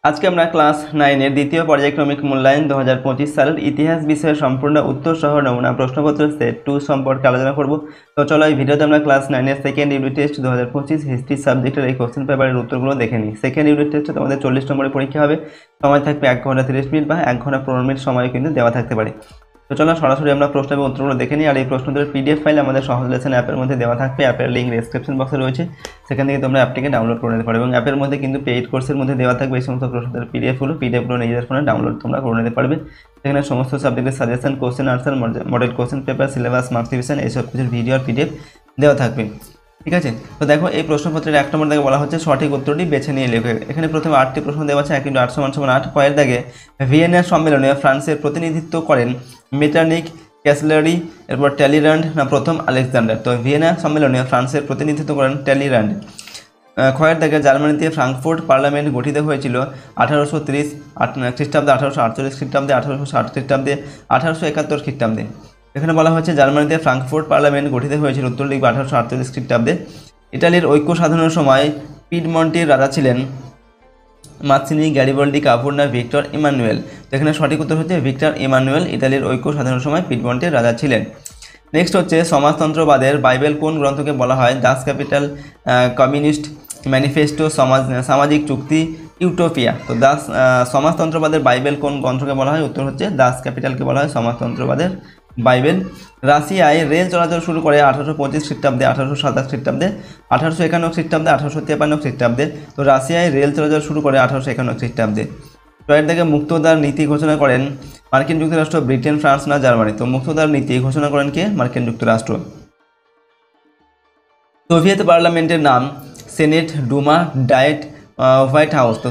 আজকে আমরা ক্লাস 9 এর দ্বিতীয় পর্যায়ক্রমিক মূল্যায়ন 2025 সালের ইতিহাস বিষয়ের সম্পূর্ণ উত্তর সহ নমুনা প্রশ্নপত্র সেট 2 সম্পর্কে আলোচনা করব। তো চলো এই ভিডিওতে আমরা ক্লাস 9 এর সেকেন্ড ইউনিট টেস্ট 2025 হিস্ট্রি সাবজেক্টের এই কোশ্চেন পেপারের উত্তরগুলো দেখে নিই। সেকেন্ড ইউনিট টেস্টে তোমাদের 40 নম্বরের পরীক্ষা হবে। সময় থাকবে 1 ঘন্টা 30 মিনিট বা 1 ঘন্টা 15 মিনিট সময় কিন্তু দেওয়া থাকতে পারে। তো চলো সরাসরি আমরা প্রশ্ন এবং উত্তরগুলো দেখে নিই। আর এই প্রশ্নদের পিডিএফ ফাইল আমাদের সহজ লেসন অ্যাপের মধ্যে দেওয়া থাকবে। অ্যাপের লিঙ্ক ডেসক্রিপশন বক্সে রয়েছে, সেখান থেকে তোমরা অ্যাপটিকে ডাউনলোড করে নিতে পারো। এবং অ্যাপের মধ্যে কিন্তু পেইড কোর্সের মধ্যে দেওয়া থাকবে এই সমস্ত প্রশ্নদের পিডিএফগুলো নিজেদের ফোনে ডাউনলোড তোমরা করে নিতে পারবে। সেখানে সমস্ত সাবজেক্টের suggestion, question answer, model question paper, syllabus, marks division এইসব কিছুর ভিডিও আর পিডিএফ দেওয়া থাকবে। ঠিক আছে, তো দেখো এই প্রশ্নপত্রের 1 নম্বর দাগে বলা হচ্ছে সঠিক উত্তরটি বেছে নিয়ে লেখো। এখানে প্রথমে 8টি প্রশ্ন দেওয়া আছে। 1 × 8 = 8। কয়ের দাগে ভিয়েনা সম্মেলনে ফ্রান্সের প্রতিনিধিত্ব করেন মেটারনিখ, ক্যাসলারি, এরপর ট্যালিরান্ড না প্রথম আলেকজান্ডার। তো ভিয়েনা সম্মেলনে ফ্রান্সের প্রতিনিধিত্ব করেন ট্যালিরান্ড। ক্ষয়ের দাগে জার্মানিতে ফ্রাঙ্কফুর্ট পার্লামেন্ট গঠিত হয়েছিল 1830 খ্রিস্টাব্দে, 1848 খ্রিস্টাব্দে, 1860 খ্রিস্টাব্দে, 1871 খ্রিস্টাব্দে। এখানে বলা হয়েছে জার্মানিতে ফ্রাঙ্কফুর্ট পার্লামেন্ট গঠিত হয়েছিল, উত্তর লিখবে 1848 খ্রিস্টাব্দে। ইটালির ঐক্য সাধনের সময় পিডমন্টের রাজা ছিলেন মাৎসিনি, গ্যারিবল্ডি, কাপুর্না, ভিক্টর ইমানুয়েল। তো এখানে সঠিক উত্তর হচ্ছে ভিক্টর ইমানুয়েল ইতালির ঐক্য সাধনের সময় পিডমন্টের রাজা ছিলেন। নেক্সট হচ্ছে সমাজতন্ত্রবাদের বাইবেল কোন গ্রন্থকে বলা হয়? দাস ক্যাপিটাল, কমিউনিস্ট ম্যানিফেস্টো, সামাজিক চুক্তি, ইউটোপিয়া। তো সমাজতন্ত্রবাদের বাইবেল কোন গ্রন্থকে বলা হয়? উত্তর হচ্ছে দাস ক্যাপিটালকে বলা হয় সমাজতন্ত্রবাদের বাইবেল। রাশিয়ায় রেল চলাচল শুরু করে 1825 খ্রিস্টাব্দে, 1827 খ্রিস্টাব্দে, 1851 খ্রিস্টাব্দে, 1853 খ্রিস্টাব্দে। তো রাশিয়ায় রেল চলাচল শুরু করে 1851 খ্রিস্টাব্দে। টয়ের দাগে মুক্তদার নীতি ঘোষণা করেন মার্কিন যুক্তরাষ্ট্র, ব্রিটেন, ফ্রান্স না জার্মানি? তো মুক্তদার নীতি ঘোষণা করেন কে? মার্কিন যুক্তরাষ্ট্র। সোভিয়েত পার্লামেন্টের নাম সেনেট, ডুমা, ডায়েট, হোয়াইট হাউস। তো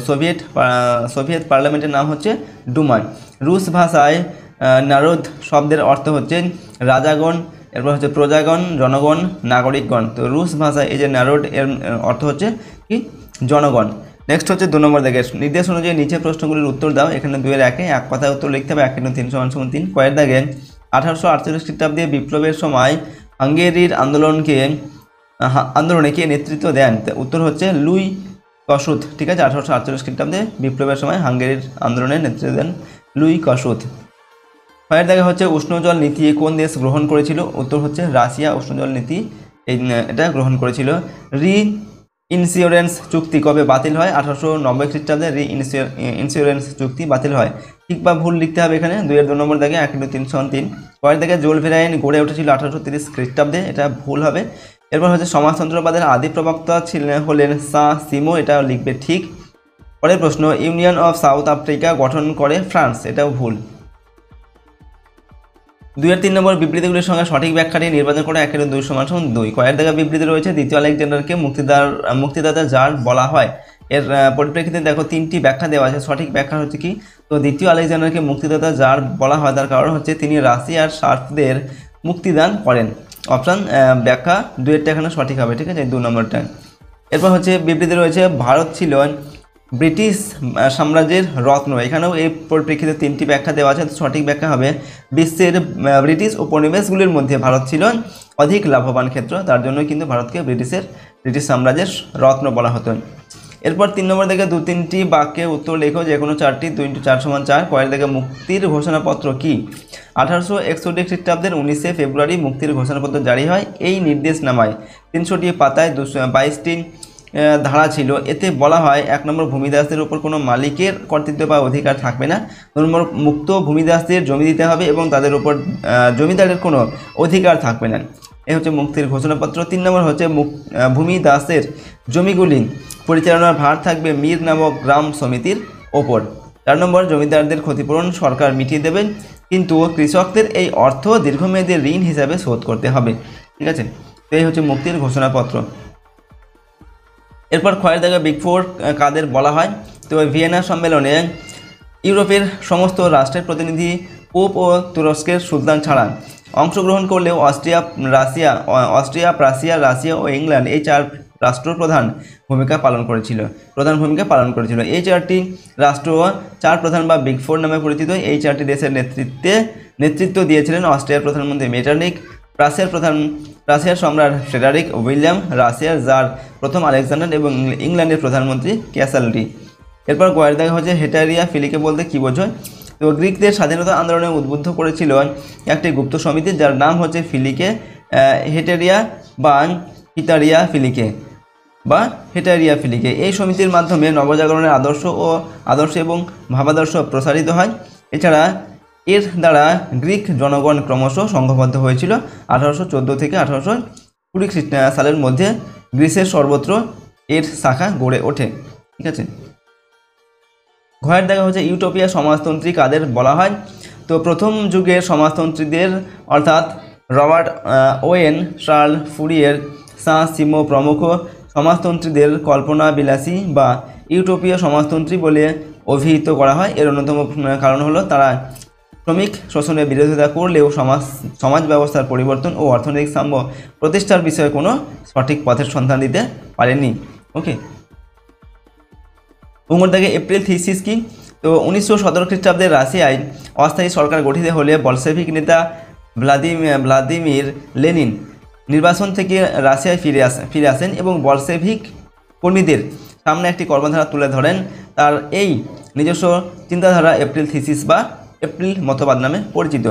সোভিয়েত পার্লামেন্টের নাম হচ্ছে ডুমা। রুশ ভাষায় নারদ শব্দের অর্থ হচ্ছে রাজাগণ, এরপর হচ্ছে প্রজাগণ, জনগণ, নাগরিকগণ। তো রুশ ভাষায় এই যে নারদ এর অর্থ হচ্ছে কি? জনগণ। নেক্সট হচ্ছে 2 নম্বর দাগে নির্দেশ অনুযায়ী নিচে প্রশ্নগুলির উত্তর দাও। এখানে 2-এর 1-এ এক কথায় উত্তর লিখতে হবে। 1 × 3 = 3। কয়ের দাগে 1848 খ্রিস্টাব্দে বিপ্লবের সময় হাঙ্গেরির আন্দোলনে কে নেতৃত্ব দেন? উত্তর হচ্ছে লুই কসুথ। ঠিক আছে, 1848 খ্রিস্টাব্দে বিপ্লবের সময় হাঙ্গেরির আন্দোলনে নেতৃত্ব দেন লুই কসুথ। ছয়ের দাগে হচ্ছে উষ্ণজল নীতি কোন দেশ গ্রহণ করেছিল? উত্তর হচ্ছে রাশিয়া উষ্ণজল নীতি এটা গ্রহণ করেছিল। ইন্স্যুরেন্স চুক্তি কবে বাতিল হয়? 1890 খ্রিস্টাব্দে ইন্স্যুরেন্স চুক্তি বাতিল হয়। ঠিক বা ভুল লিখতে হবে এখানে। 2-এর 2 নম্বর দাগে 1 × 3 = 3। কয়ের দাগে জোলভের আইন গড়ে উঠেছিল 1830 খ্রিস্টাব্দে, এটা ভুল হবে। এরপর হচ্ছে সমাজতন্ত্রবাদের আদি প্রবক্তা হলেন সিমো, এটা লিখবে ঠিক। পরের প্রশ্ন ইউনিয়ন অফ সাউথ আফ্রিকা গঠন করে ফ্রান্স, এটাও ভুল। 2-এর 3 নম্বর বিবৃতিগুলির সঙ্গে সঠিক ব্যাখ্যাটি নির্বাচন করে। 1 × 2 = 2। কয়ের দাগে বিবৃতি রয়েছে দ্বিতীয় আলেকজান্ডারকে মুক্তিদাতা জার বলা হয়। এর পরিপ্রেক্ষিতে দেখো 3টি ব্যাখ্যা দেওয়া আছে। সঠিক ব্যাখ্যা হচ্ছে কি? তো দ্বিতীয় আলেকজান্ডারকে মুক্তিদাতা জার বলা হয় তার কারণ হচ্ছে তিনি রাশিয়ার সার্ফদের মুক্তিদান করেন। অপশান ব্যাখ্যা 2-এরটা এখানে সঠিক হবে। ঠিক আছে, 2 নম্বরটা। এরপর হচ্ছে বিবৃতি রয়েছে ভারত ছিল ব্রিটিশ সাম্রাজ্যের রত্ন। এখানেও এই পরিপ্রেক্ষিতে 3টি ব্যাখ্যা দেওয়া আছে। সঠিক ব্যাখ্যা হবে বিশ্বের ব্রিটিশ উপনিবেশগুলির মধ্যে ভারত ছিল অধিক লাভবান ক্ষেত্র, তার জন্য কিন্তু ভারতকে ব্রিটিশ সাম্রাজ্যের রত্ন বলা হতো। এরপর 3 নম্বর থেকে 2-3টি বাক্যের উত্তর লেখো, যে কোনো 4টি। 2 × 4 = 4। কয়ের থেকে মুক্তির ঘোষণাপত্র কি? 1861 খ্রিস্টাব্দের 19শে ফেব্রুয়ারি মুক্তির ঘোষণাপত্র জারি হয়। এই নির্দেশনামায় 300টি পাতায় 22টি ধারা ছিল। এতে বলা হয় 1 নম্বর ভূমিদাসদের উপর কোনো মালিকের কর্তৃত্ব বা অধিকার থাকবে না। 2 নম্বর মুক্ত ভূমিদাসদের জমি দিতে হবে এবং তাদের উপর জমিদারের কোনো অধিকার থাকবে না। এই হচ্ছে মুক্তির ঘোষণাপত্র। 3 নম্বর হচ্ছে ভূমিদাসের জমিগুলি পরিচালনার ভার থাকবে মীর নামক গ্রাম সমিতির ওপর। 4 নম্বর জমিদারদের ক্ষতিপূরণ সরকার মিটিয়ে দেবেন, কিন্তু কৃষকদের এই অর্থ দীর্ঘমেয়াদী ঋণ হিসাবে শোধ করতে হবে। ঠিক আছে, তো এই হচ্ছে মুক্তির ঘোষণাপত্র। এরপর ক্ষয়ের দাগে বিগ ফোর কাদের বলা হয়? তো ভিয়েনা সম্মেলনে ইউরোপের সমস্ত রাষ্ট্রের প্রতিনিধি পোপ ও তুরস্কের সুলতান ছাড়া অংশগ্রহণ করলেও অস্ট্রিয়া, প্রাসিয়া, রাশিয়া ও ইংল্যান্ড এই 4 রাষ্ট্র প্রধান ভূমিকা পালন করেছিল। এই 4টি রাষ্ট্র 4 প্রধান বা বিগ ফোর নামে পরিচিত। এই 4টি দেশের নেতৃত্ব দিয়েছিলেন অস্ট্রিয়ার প্রধানমন্ত্রী মেটারনিখ, রাশিয়ার সম্রাট ফ্রেডারিক উইলিয়াম, রাশিয়ার জার প্রথম আলেকজান্ডার এবং ইংল্যান্ডের প্রধানমন্ত্রী ক্যাসালডি। এরপর গয়ের দাগে হচ্ছে হেটারিয়া ফিলিকে বলতে কী বোঝায়। তো গ্রিকদের স্বাধীনতা আন্দোলনে উদ্বুদ্ধ করেছিল একটি গুপ্ত সমিতি যার নাম হচ্ছে ফিলিকে হেটারিয়া বা হিটারিয়া ফিলিকে বা হেটারিয়া ফিলিকে। এই সমিতির মাধ্যমে নবজাগরণের আদর্শ এবং ভাবাদর্শ প্রসারিত হয়। এছাড়া এর দ্বারা গ্রিক জনগণ ক্রমশ সংঘবদ্ধ হয়েছিল। 1814 থেকে 1820 সালের মধ্যে গ্রিসের সর্বত্র এর শাখা গড়ে ওঠে। ঠিক আছে। ঘয়ের দেখা হচ্ছে ইউটোপিয়া সমাজতন্ত্রী কাদের বলা হয়। তো প্রথম যুগের সমাজতন্ত্রীদের অর্থাৎ রবার্ট ওয়েন, চার্ল ফুরিয়ের, সাঁ সিমো প্রমুখ সমাজতন্ত্রীদের কল্পনা বিলাসী বা ইউটোপীয় সমাজতন্ত্রী বলে অভিহিত করা হয়। এর অন্যতম কারণ হলো তারা শ্রমিক শোষণের বিরোধিতা করলেও সমাজ ব্যবস্থার পরিবর্তন ও অর্থনৈতিক সাম্য প্রতিষ্ঠার বিষয়ে কোনো সঠিক পথের সন্ধান দিতে পারেনি। ওকে। উঙ্গর থেকে এপ্রিল থিসিস কি। তো 1917 খ্রিস্টাব্দে রাশিয়ায় অস্থায়ী সরকার গঠিত হলে বলশেভিক নেতা ভ্লাদিমির লেনিন নির্বাসন থেকে রাশিয়ায় ফিরে আসেন এবং বলশেভিক কর্মীদের সামনে একটি কর্মধারা তুলে ধরেন। তার এই নিজস্ব চিন্তাধারা এপ্রিল থিসিস বা এপ্রিল মতবাদ নামে পরিচিত।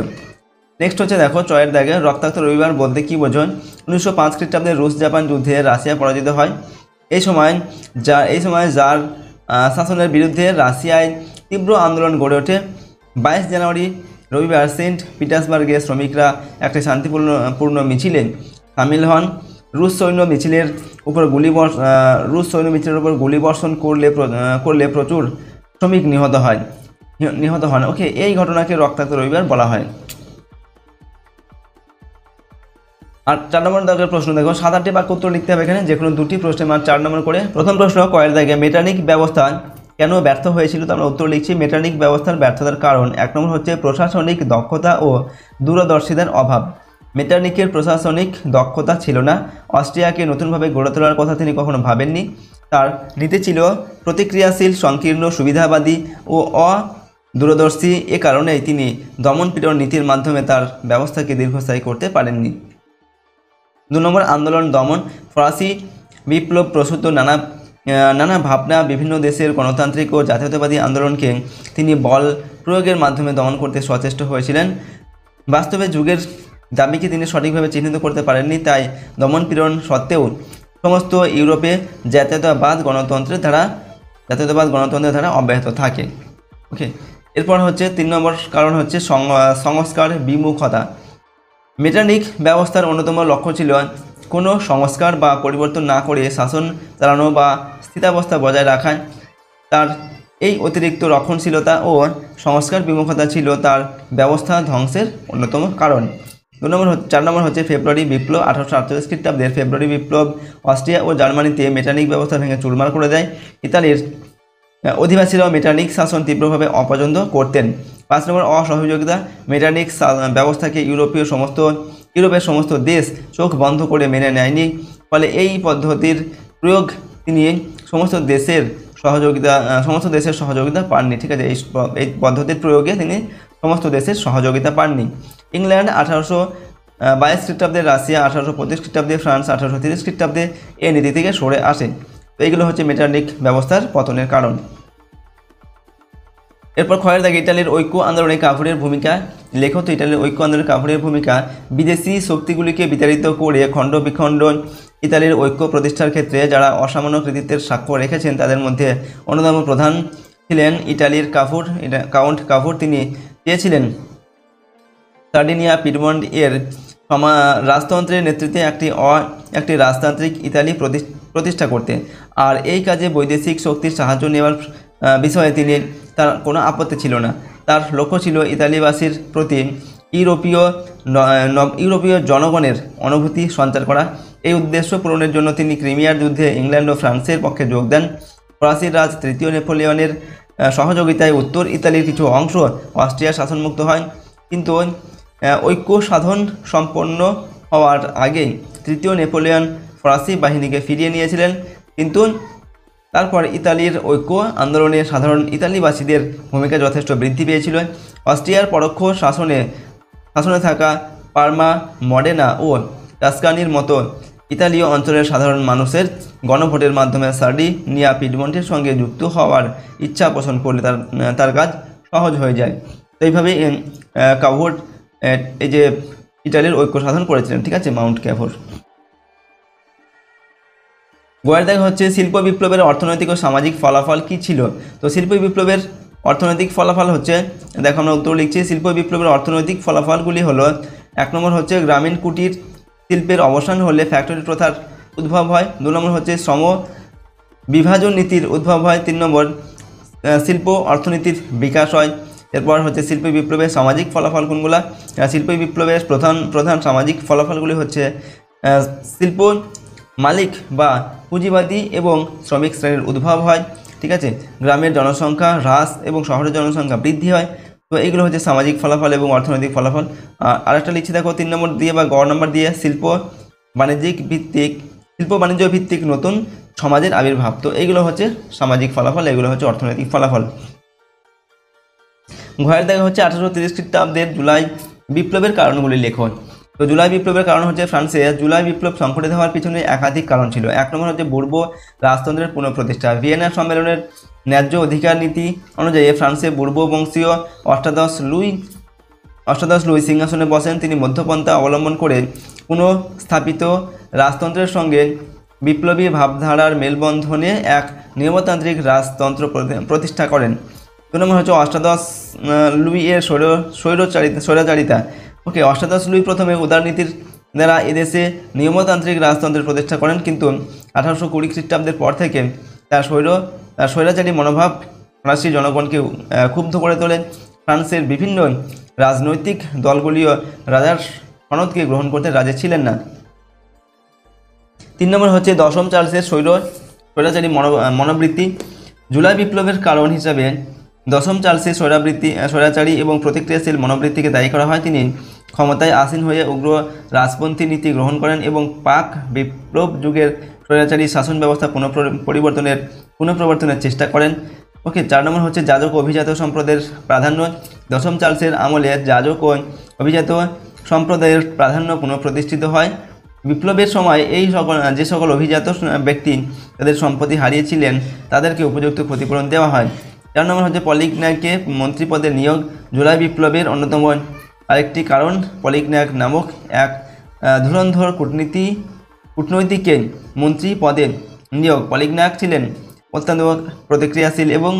নেক্সট হচ্ছে দেখো চয়ের দাগে রক্তাক্ত রবিবার বলতে কী বোঝায়। 1905 খ্রিস্টাব্দে রুশ জাপান যুদ্ধে রাশিয়া পরাজিত হয়। এই সময় জার শাসনের বিরুদ্ধে রাশিয়ায় তীব্র আন্দোলন গড়ে ওঠে। 22 জানুয়ারি রবিবার সেন্ট পিটার্সবার্গে শ্রমিকরা একটি শান্তিপূর্ণ মিছিলে সামিল হন। রুশ সৈন্য মিছিলের উপর গুলিবর্ষণ করলে প্রচুর শ্রমিক নিহত হন। ওকে, এই ঘটনাকে রক্তাক্ত রবিবার বলা হয়। আর 4 নম্বর দাগের প্রশ্ন দেখো, 7-8টি বাক্য উত্তর লিখতে হবে এখানে, যে কোনো 2টি প্রশ্নের মান 4 নম্বর করে। প্রথম প্রশ্ন কয়ের দাগে মেটানিক ব্যবস্থা কেন ব্যর্থ হয়েছিল, তো আমরা উত্তর লিখছি। মেটানিক ব্যবস্থার ব্যর্থতার কারণ 1 নম্বর হচ্ছে প্রশাসনিক দক্ষতা ও দূরদর্শিতার অভাব। মেটানিকের প্রশাসনিক দক্ষতা ছিল না। অস্ট্রিয়াকে নতুনভাবে গড়ে তোলার কথা তিনি কখনো ভাবেননি। তার নীতি ছিল প্রতিক্রিয়াশীল, সংকীর্ণ, সুবিধাবাদী ও অদূরদর্শী। এ কারণেই তিনি দমন-পীড়ন নীতির মাধ্যমে তার ব্যবস্থাকে দীর্ঘস্থায়ী করতে পারেননি। 2 নম্বর আন্দোলন দমন। ফরাসি বিপ্লব প্রসূত নানা ভাবনা বিভিন্ন দেশের গণতান্ত্রিক ও জাতীয়তাবাদী আন্দোলনকে তিনি বল প্রয়োগের মাধ্যমে দমন করতে সচেষ্ট হয়েছিলেন। বাস্তবে যুগের দাবিকে তিনি সঠিকভাবে চিহ্নিত করতে পারেননি। তাই দমন-পীড়ন সত্ত্বেও সমস্ত ইউরোপে জাতীয়তাবাদ গণতন্ত্রের ধারা অব্যাহত থাকে। ওকে, এরপর হচ্ছে 3 নম্বর কারণ হচ্ছে সংস্কার বিমুখতা। মেটানিক ব্যবস্থার অন্যতম লক্ষ্য ছিল কোনো সংস্কার বা পরিবর্তন না করে শাসন চালানো বা স্থিতাবস্থা বজায় রাখা। তার এই অতিরিক্ত রক্ষণশীলতা ও সংস্কার বিমুখতা ছিল তার ব্যবস্থা ধ্বংসের অন্যতম কারণ। 4 নম্বর হচ্ছে ফেব্রুয়ারি বিপ্লব। 1848 খ্রিস্টাব্দের ফেব্রুয়ারি বিপ্লব অস্ট্রিয়া ও জার্মানিতে মেটানিক ব্যবস্থা ভেঙে চুরমার করে দেয়। ইতালির অধিবাসীরাও মেটানিক শাসন তীব্রভাবে অপছন্দ করতেন। 5 নম্বর অসহযোগিতা। মেটানিক ব্যবস্থাকে ইউরোপের সমস্ত দেশ চোখ বন্ধ করে মেনে নেয়নি। ফলে এই পদ্ধতির প্রয়োগ তিনি সমস্ত দেশের সহযোগিতা পাননি। ঠিক আছে, এই পদ্ধতির প্রয়োগে তিনি সমস্ত দেশের সহযোগিতা পাননি। ইংল্যান্ড 1822 খ্রিস্টাব্দে, রাশিয়া 1825 খ্রিস্টাব্দে, ফ্রান্স 1830 খ্রিস্টাব্দে এই নীতি থেকে সরে আসে। তো এইগুলো হচ্ছে মেটানিক ব্যবস্থার পতনের কারণ। এরপর ক্ষয়ের দাগে ইতালির ঐক্য আন্দোলনে কাভুরের ভূমিকা লেখো। তো ইতালির ঐক্য আন্দোলনে কাভুরের ভূমিকা বিদেশি শক্তিগুলিকে বিতাড়িত করে খণ্ড বিখণ্ড ইতালির ঐক্য প্রতিষ্ঠার ক্ষেত্রে যারা অসামান্য কৃতিত্বের সাক্ষ্য রেখেছেন তাদের মধ্যে অন্যতম প্রধান ছিলেন ইটালির কাউন্ট কাভুর। তিনি চেয়েছিলেন সার্ডিনিয়া পিডমন্ট এর রাজতন্ত্রের নেতৃত্বে একটি রাজতান্ত্রিক ইতালি প্রতিষ্ঠা করতে। আর এই কাজে বৈদেশিক শক্তির সাহায্য নেওয়ার বিষয়ে তার কোনো আপত্তি ছিল না। তার লক্ষ্য ছিল ইতালিবাসীর প্রতি ইউরোপীয় জনগণের অনুভূতি সঞ্চার করা। এই উদ্দেশ্য পূরণের জন্য তিনি ক্রিমিয়ার যুদ্ধে ইংল্যান্ড ও ফ্রান্সের পক্ষে যোগ দেন। ফরাসি রাজ তৃতীয় নেপোলিয়নের সহযোগিতায় উত্তর ইতালির কিছু অংশ অস্ট্রিয়ার শাসনমুক্ত হয়। কিন্তু ঐক্য সাধন সম্পন্ন হওয়ার আগেই তৃতীয় নেপোলিয়ন ফরাসি বাহিনীকে ফিরিয়ে নিয়েছিলেন। কিন্তু তারপর ইতালির ঐক্য আন্দোলনে সাধারণ ইতালিবাসীদের ভূমিকা যথেষ্ট বৃদ্ধি পেয়েছিল। অস্ট্রিয়ার পরোক্ষ শাসনে থাকা পার্মা, মডেনা ও টাস্কানির মতো ইতালীয় অঞ্চলের সাধারণ মানুষের গণভোটের মাধ্যমে সার্ডিনিয়া পিডমন্টের সঙ্গে যুক্ত হওয়ার ইচ্ছা পোষণ করলে তার কাজ সহজ হয়ে যায়। তো এইভাবে কাভোট এই যে ইটালির ঐক্য সাধন করেছিলেন, ঠিক আছে, মাউন্ট ক্যাভোর। গোয়ের দেখা হচ্ছে শিল্প বিপ্লবের অর্থনৈতিক ও সামাজিক ফলাফল কী ছিল। তো শিল্প বিপ্লবের অর্থনৈতিক ফলাফল হচ্ছে, দেখো আমরা উত্তর লিখছি, শিল্প বিপ্লবের অর্থনৈতিক ফলাফলগুলি হলো, 1 নম্বর হচ্ছে গ্রামীণ কুটির শিল্পের অবসান হলে ফ্যাক্টরি প্রথার উদ্ভব হয়। 2 নম্বর হচ্ছে শ্রম বিভাজন নীতির উদ্ভব হয়। 3 নম্বর শিল্প অর্থনীতির বিকাশ হয়। এরপর হচ্ছে শিল্প বিপ্লবের সামাজিক ফলাফল কোনগুলা। শিল্প বিপ্লবের প্রধান সামাজিক ফলাফলগুলি হচ্ছে শিল্প মালিক বা পুঁজিবাদী এবং শ্রমিক শ্রেণীর উদ্ভব হয়, ঠিক আছে, গ্রামের জনসংখ্যা হ্রাস এবং শহরের জনসংখ্যা বৃদ্ধি হয়। তো এইগুলো হচ্ছে সামাজিক ফলাফল এবং অর্থনৈতিক ফলাফল। আরেকটা লিখছি দেখো 3 নম্বর দিয়ে বা গ নম্বর দিয়ে, শিল্প বাণিজ্য ভিত্তিক নতুন সমাজের আবির্ভাব। তো এইগুলো হচ্ছে সামাজিক ফলাফল, এগুলো হচ্ছে অর্থনৈতিক ফলাফল। ঘয়ের দেখা হচ্ছে 1830 খ্রিস্টাব্দের জুলাই বিপ্লবের কারণগুলি লেখো। তো জুলাই বিপ্লবের কারণ হচ্ছে, ফ্রান্সে জুলাই বিপ্লব সংঘটিত হওয়ার পিছনে একাধিক কারণ ছিল। 1 নম্বর হচ্ছে পূর্ব রাজতন্ত্রের পুনঃপ্রতিষ্ঠা। ভিয়েনা সম্মেলনের ন্যায্য অধিকার নীতি অনুযায়ী ফ্রান্সে পূর্ব বংশীয় অষ্টাদশ লুই সিংহাসনে বসেন। তিনি মধ্যপন্থা অবলম্বন করে পুনঃস্থাপিত রাজতন্ত্রের সঙ্গে বিপ্লবী ভাবধারার মেলবন্ধনে এক নিয়মতান্ত্রিক রাজতন্ত্র প্রতিষ্ঠা করেন। 2 নম্বর হচ্ছে অষ্টাদশ লুই এর স্বৈরাচারিতা। ওকে, অষ্টাদশ লুই প্রথমে উদারনীতির দ্বারা এদেশে নিয়মতান্ত্রিক রাজতন্ত্রের প্রতিষ্ঠা করেন, কিন্তু 1820 খ্রিস্টাব্দের পর থেকে তার স্বৈরাচারী মনোভাব ফরাসি জনগণকে ক্ষুব্ধ করে তোলে। ফ্রান্সের বিভিন্ন রাজনৈতিক দলগুলিও রাজার সনদকে গ্রহণ করতে রাজি ছিলেন না। 3 নম্বর হচ্ছে দশম চার্লসের স্বৈরাচারী মনোবৃত্তি। জুলাই বিপ্লবের কারণ হিসাবে দশম চার্লসের স্বৈরাচারী এবং প্রতিক্রিয়াশীল মনোবৃত্তিকে দায়ী করা হয়। তিনি ক্ষমতায় আসীন হয়ে উগ্র রাজপন্থী নীতি গ্রহণ করেন এবং পাক বিপ্লব যুগের স্বৈরাচারী শাসন ব্যবস্থা পুনঃপ্রবর্তনের চেষ্টা করেন। ওকে, 4 নম্বর হচ্ছে যাজক ও অভিজাত সম্প্রদায়ের প্রাধান্য। দশম চার্লসের আমলে যাজক ও অভিজাত সম্প্রদায়ের প্রাধান্য পুনঃপ্রতিষ্ঠিত হয়। বিপ্লবের সময় যে সকল অভিজাত ব্যক্তি তাদের সম্পত্তি হারিয়েছিলেন তাদেরকে উপযুক্ত ক্ষতিপূরণ দেওয়া হয়। 4 নম্বর হচ্ছে পলিগন্যাককে মন্ত্রী পদে নিয়োগ। জুলাই বিপ্লবের অন্যতম আরেকটি কারণ পলিগন্যাক নামক এক ধুরন্ধর কূটনৈতিককে মন্ত্রী পদে নিয়োগ। পলিগন্যাক ছিলেন অত্যন্ত প্রতিক্রিয়াশীল এবং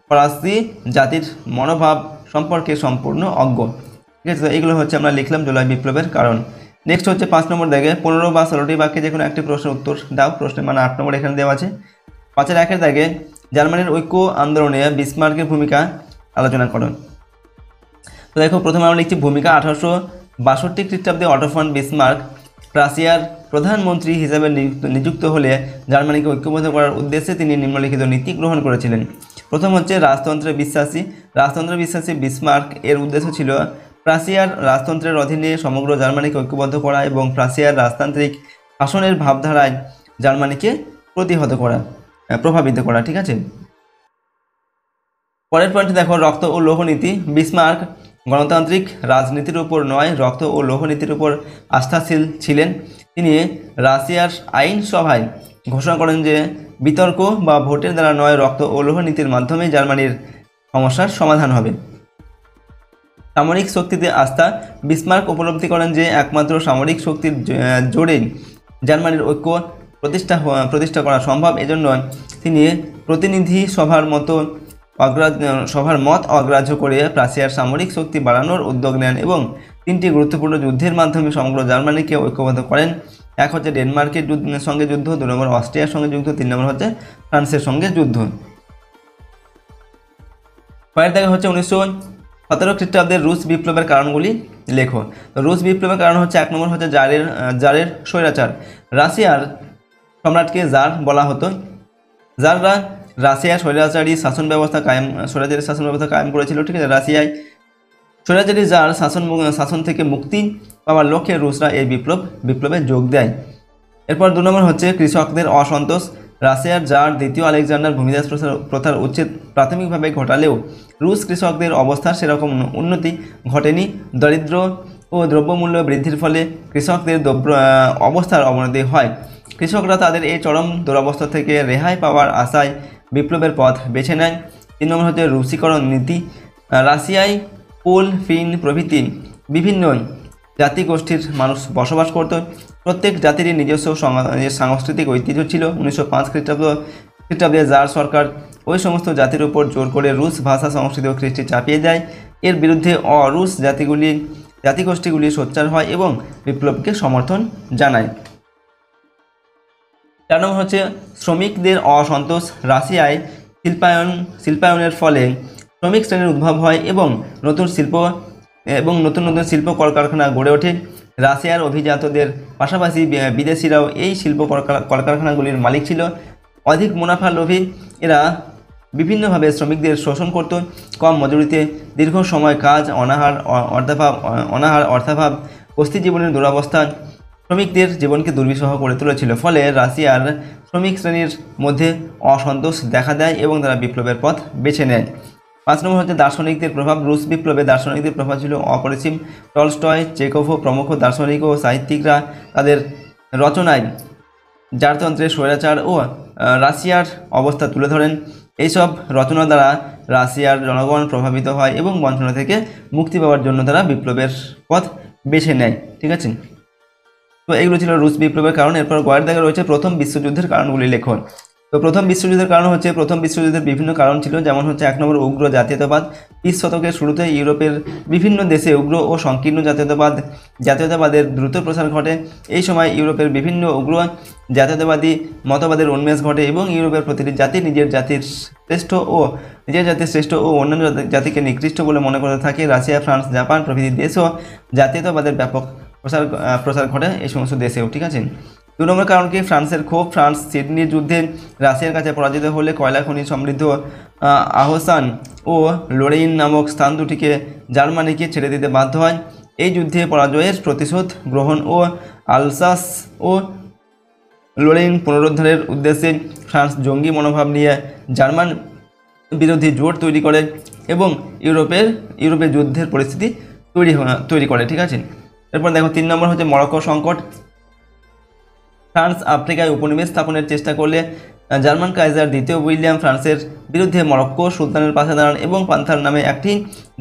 ফরাসি জাতির মনোভাব সম্পর্কে সম্পূর্ণ অজ্ঞ, ঠিক আছে। এগুলো হচ্ছে আমরা লিখলাম জুলাই বিপ্লবের কারণ। নেক্সট হচ্ছে 5 নম্বর দাগে 15 বা 16টি বাক্যে যে কোনো একটি প্রশ্নের উত্তর দাও। প্রশ্নের মানে 8 নম্বর এখানে দেওয়া আছে। 5-এর 1-এর দাগে জার্মানির ঐক্য আন্দোলনে বিসমার্কের ভূমিকা আলোচনা করো। তো দেখো প্রথমে আমরা লিখছি ভূমিকা। 1862 খ্রিস্টাব্দে অটো ফন বিসমার্ক প্রাশিয়ার প্রধানমন্ত্রী হিসেবে নিযুক্ত হলে জার্মানিকে ঐক্যবদ্ধ করার উদ্দেশ্যে তিনি নিম্নলিখিত নীতি গ্রহণ করেছিলেন। প্রথম হচ্ছে রাজতন্ত্রে বিশ্বাসী বিসমার্ক এর উদ্দেশ্য ছিল প্রাশিয়ার রাজতন্ত্রের অধীনে সমগ্র জার্মানিকে ঐক্যবদ্ধ করা এবং প্রাশিয়ার রাজতান্ত্রিক শাসনের ভাবধারায় জার্মানিকে প্রভাবিত করা, ঠিক আছে। পরের পয়েন্টে দেখো রক্ত ও লৌহ নীতি। বিসমার্ক গণতান্ত্রিক রাজনীতির উপর নয়, রক্ত ও লৌহ নীতির উপর আস্থাশীল ছিলেন। তিনি রাশিয়ার আইন সভায় ঘোষণা করেন যে বিতর্ক বা ভোটের দ্বারা নয়, রক্ত ও লৌহ নীতির মাধ্যমে জার্মানির সমস্যার সমাধান হবে। সামরিক শক্তিতে আস্থা। বিসমার্ক উপলব্ধি করেন যে একমাত্র সামরিক শক্তির জোরেই জার্মানির ঐক্য প্রতিষ্ঠা করা সম্ভব। এজন্য তিনি প্রতিনিধি সভার মত অগ্রাহ্য করে প্রাশিয়ার সামরিক শক্তি বাড়ানোর উদ্যোগ নেন এবং 3টি গুরুত্বপূর্ণ যুদ্ধের মাধ্যমে সমগ্র জার্মানিকে ঐক্যবদ্ধ করেন। এক হচ্ছে ডেনমার্কের সঙ্গে যুদ্ধ, 2 নম্বর অস্ট্রিয়ার সঙ্গে যুদ্ধ, 3 নম্বর হচ্ছে ফ্রান্সের সঙ্গে যুদ্ধ। পরের দেখা হচ্ছে 1917 খ্রিস্টাব্দের রুশ বিপ্লবের কারণগুলি লেখো। তো রুশ বিপ্লবের কারণ হচ্ছে 1 নম্বর হচ্ছে জারের স্বৈরাচার। রাশিয়ার সম্রাটকে জার বলা হতো। জাররা রাশিয়ার স্বৈরাচারী শাসন ব্যবস্থা কায়েম করেছিল, ঠিক আছে। রাশিয়ায় স্বৈরাচারী জার শাসন থেকে মুক্তি পাওয়ার লক্ষ্যে রুশরা এই বিপ্লবে যোগ দেয়। এরপর 2 নম্বর হচ্ছে কৃষকদের অসন্তোষ। রাশিয়ার জার দ্বিতীয় আলেকজান্ডার ভূমিদাস প্রথার উচ্ছেদ প্রাথমিকভাবে ঘটালেও রুশ কৃষকদের অবস্থার সেরকম উন্নতি ঘটেনি। দরিদ্র ও দ্রব্যমূল্য বৃদ্ধির ফলে কৃষকদের অবস্থার অবনতি হয়। কৃষকরা তাদের এই চরম দুরবস্থা থেকে রেহাই পাওয়ার আশায় বিপ্লবের পথ বেছে নেয়। 3 নম্বর হচ্ছে রুশীকরণ নীতি। রাশিয়ায় পোল, ফিন প্রভৃতি বিভিন্ন জাতিগোষ্ঠীর মানুষ বসবাস করত। প্রত্যেক জাতিরই নিজস্ব সাংস্কৃতিক ঐতিহ্য ছিল। 1905 খ্রিস্টাব্দে জার সরকার ওই সমস্ত জাতির উপর জোর করে রুশ ভাষা, সংস্কৃতি ও কৃষ্টি চাপিয়ে দেয়। এর বিরুদ্ধে অরুশ জাতিগোষ্ঠীগুলি সোচ্চার হয় এবং বিপ্লবকে সমর্থন জানায়। 4 নম্বর হচ্ছে শ্রমিকদের অসন্তোষ। রাশিয়ায় শিল্পায়নের ফলে শ্রমিক শ্রেণীর উদ্ভব হয় এবং নতুন নতুন শিল্প কলকারখানা গড়ে ওঠে। রাশিয়ার অভিজাতদের পাশাপাশি বিদেশিরাও এই শিল্প কলকারখানাগুলির মালিক ছিল। অধিক মুনাফা লোভী এরা বিভিন্নভাবে শ্রমিকদের শোষণ করত। কম মজুরিতে দীর্ঘ সময় কাজ, অর্থাভাব, বস্তি জীবনের দুরবস্থা শ্রমিকদের জীবনকে দুর্বিষহ করে তুলেছিল। ফলে রাশিয়ার শ্রমিক শ্রেণীর মধ্যে অসন্তোষ দেখা দেয় এবং তারা বিপ্লবের পথ বেছে নেয়। 5 নম্বর হচ্ছে দার্শনিকদের প্রভাব। রুশ বিপ্লবে দার্শনিকদের প্রভাব ছিল অপরিসীম। টলস্টয়, চেকভ প্রমুখ দার্শনিক ও সাহিত্যিকরা তাদের রচনায় জারতন্ত্রের স্বৈরাচার ও রাশিয়ার অবস্থা তুলে ধরেন। এইসব রচনা দ্বারা রাশিয়ার জনগণ প্রভাবিত হয় এবং বঞ্চনা থেকে মুক্তি পাওয়ার জন্য তারা বিপ্লবের পথ বেছে নেয়। ঠিক আছে, তো এগুলো ছিল রুশ বিপ্লবের কারণ। এরপর গয়ের দাগে রয়েছে প্রথম বিশ্বযুদ্ধের কারণগুলি লেখন। তো প্রথম বিশ্বযুদ্ধের কারণ হচ্ছে, প্রথম বিশ্বযুদ্ধের বিভিন্ন কারণ ছিল, যেমন হচ্ছে 1 নম্বর উগ্র জাতীয়তাবাদ। 20 শতকের শুরুতে ইউরোপের বিভিন্ন দেশে উগ্র ও সংকীর্ণ জাতীয়তাবাদের দ্রুত প্রসার ঘটে। এই সময় ইউরোপের বিভিন্ন উগ্র জাতীয়তাবাদী মতবাদের উন্মেষ ঘটে এবং ইউরোপের প্রতিটি জাতি নিজের জাতির শ্রেষ্ঠ ও অন্যান্য জাতিকে নিকৃষ্ট বলে মনে করতে থাকে। রাশিয়া, ফ্রান্স, জাপান প্রভৃতি দেশও জাতীয়তাবাদের ব্যাপক প্রসার ঘটে এই সমস্ত দেশেও। ঠিক আছে, 2 নম্বর কারণ কি? ফ্রান্সের ক্ষোভ। ফ্রান্স সিডনির যুদ্ধে রাশিয়ার কাছে পরাজিত হলে কয়লা খনি সমৃদ্ধ আহসান ও লোরেইন নামক স্থান দুটিকে জার্মানিকে ছেড়ে দিতে বাধ্য হয়। এই যুদ্ধে পরাজয়ের প্রতিশোধ গ্রহণ ও আলসাস ও লোরেইন পুনরুদ্ধারের উদ্দেশ্যে ফ্রান্স জঙ্গি মনোভাব নিয়ে জার্মান বিরোধী জোট তৈরি করে এবং ইউরোপে যুদ্ধের পরিস্থিতি তৈরি করে। ঠিক আছে, এরপর দেখো 3 নম্বর হচ্ছে মরক্কো সংকট। ফ্রান্স আফ্রিকায় উপনিবেশ স্থাপনের চেষ্টা করলে জার্মান কাইজার 2য় উইলিয়াম ফ্রান্সের বিরুদ্ধে মরক্কো সুলতানের পাশে দাঁড়ান এবং পান্থার নামে একটি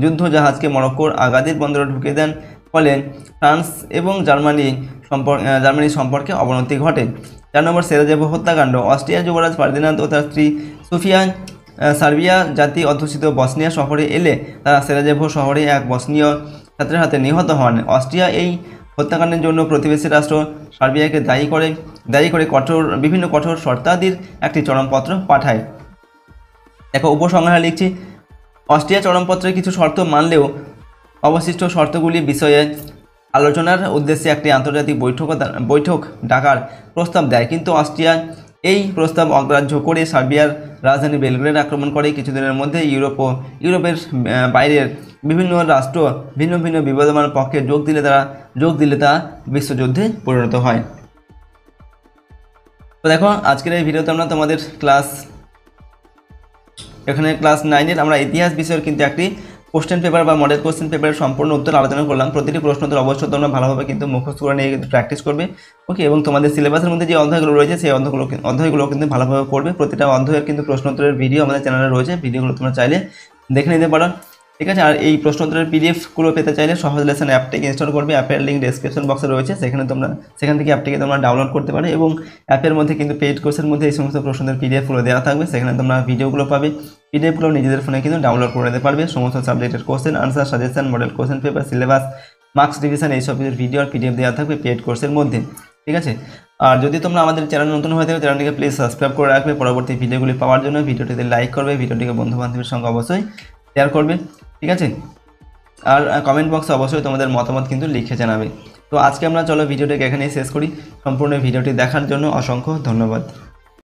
যুদ্ধ জাহাজকে মরক্কোর আগাদির বন্দরে ঢুকিয়ে দেন। ফলে ফ্রান্স এবং জার্মানি সম্পর্কে অবনতি ঘটে। 4 নম্বর সেরাজেভো হত্যাকাণ্ড। অস্ট্রিয়ার যুবরাজ ফার্দিনান্দ ও তার স্ত্রী সোফিয়া সার্বিয়া জাতি অধ্যুষিত বসনিয়া শহরে এলে তারা সেরাজেভো শহরে এক বসনীয় ছাত্রের হাতে নিহত হন। অস্ট্রিয়া এই হত্যাকাণ্ডের জন্য প্রতিবেশী রাষ্ট্র সার্বিয়াকে দায়ী করে বিভিন্ন কঠোর শর্তাদির একটি চরমপত্র পাঠায়। দেখো উপসংহারে লিখছি, অস্ট্রিয়া চরমপত্রের কিছু শর্ত মানলেও অবশিষ্ট শর্তগুলি বিষয়ে আলোচনার উদ্দেশ্যে একটি আন্তর্জাতিক বৈঠক ডাকার প্রস্তাব দেয়, কিন্তু অস্ট্রিয়া এই প্রস্তাব অগ্রাহ্য করে সার্বিয়ার রাজধানী বেলগ্রেড আক্রমণ করে। কিছুদিনের মধ্যে ইউরোপের বাইরের বিভিন্ন রাষ্ট্র ভিন্ন ভিন্ন বিবদমান পক্ষে যোগ দিলে তা বিশ্বযুদ্ধে পরিণত হয়। তো দেখো আজকের এই ভিডিওতে আমরা তোমাদের ক্লাস 9-এর আমরা ইতিহাস বিষয়ের কিন্তু একটি কোশ্চেন পেপার বা মডেল কোশ্চেন পেপারের সম্পূর্ণ উত্তর আলোচনা করলাম। প্রতিটি প্রশ্ন উত্তর অবশ্যই তোমরা ভালোভাবে কিন্তু মুখস্থ করে নিয়ে কিন্তু প্র্যাকটিস করবে। ওকে, এবং তোমাদের সিলেবাসের মধ্যে যে অধ্যায়গুলো রয়েছে সেই অধ্যায়গুলো কিন্তু ভালোভাবে করবে। প্রতিটা অধ্যায়ের কিন্তু প্রশ্ন উত্তরের ভিডিও আমাদের চ্যানেলে রয়েছে, ভিডিওগুলো তোমরা চাইলে দেখে নিতে পারো। ঠিক আছে, আর এই প্রশ্ন উত্তরের পিডিএফগুলো পেতে চাইলে সহজ লেসন অ্যাপটিকে ইনস্টল করবে। অ্যাপের লিঙ্ক ডেসক্রিপশন বক্সে রয়েছে, সেখান থেকে অ্যাপটিকে তোমরা ডাউনলোড করতে পারো এবং অ্যাপের মধ্যে কিন্তু পেইড কোর্সের মধ্যে এই সমস্ত প্রশ্নের পিডিএফগুলো দেওয়া থাকবে। সেখানে তোমরা ভিডিওগুলো পাবে, পিডিএফগুলো নিজেদের ফোনে কিন্তু ডাউনলোড করে নিতে পারবে। সমস্ত সাবজেক্টের question answer, suggestion, model question paper, syllabus, marks revision এইসব কিছুর ভিডিও আর পিডিএফ দেওয়া থাকবে পেইড কোর্সের মধ্যে। ঠিক আছে, আর যদি তোমরা আমাদের চ্যানেল নতুন হয়ে থাকো চ্যানেলটিকে প্লিজ সাবস্ক্রাইব করে রাখবে পরবর্তী ভিডিওগুলি পাওয়ার জন্য। ভিডিওটিতে লাইক করবে, ভিডিওটিকে বন্ধু বান্ধবের সঙ্গে অবশ্যই শেয়ার করবে। ঠিক আছে, আর কমেন্ট বক্সে অবশ্যই তোমাদের মতামত কিন্তু লিখে জানাবে। তো আজকে আমরা চলো ভিডিওটিকে এখানেই শেষ করি। সম্পূর্ণ ভিডিওটি দেখার জন্য অসংখ্য ধন্যবাদ।